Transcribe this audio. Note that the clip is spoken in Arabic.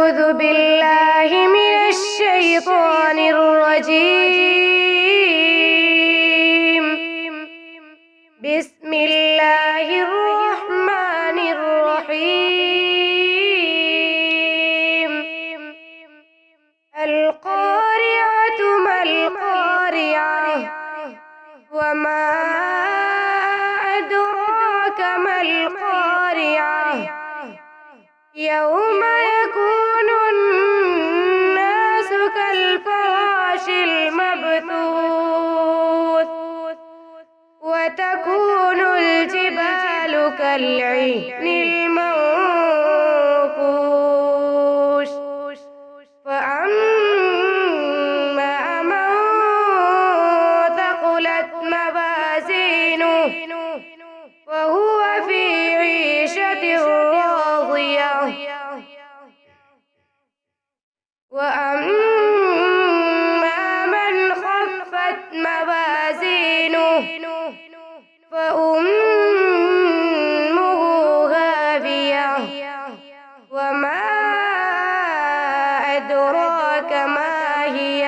أعوذ بالله من الشيطان الرجيم. بسم الله الرحمن الرحيم. القارعة ما القارعة وما أدراك ما القارعة يوم يكون الناس كالفراش المبثوث وتكون الجبال كالعهن المنفوش فأما من ثقلت موازينه فهو في عيشة راضية وأما من خفت موازينه فأمه هاوية وما أدراك ما هي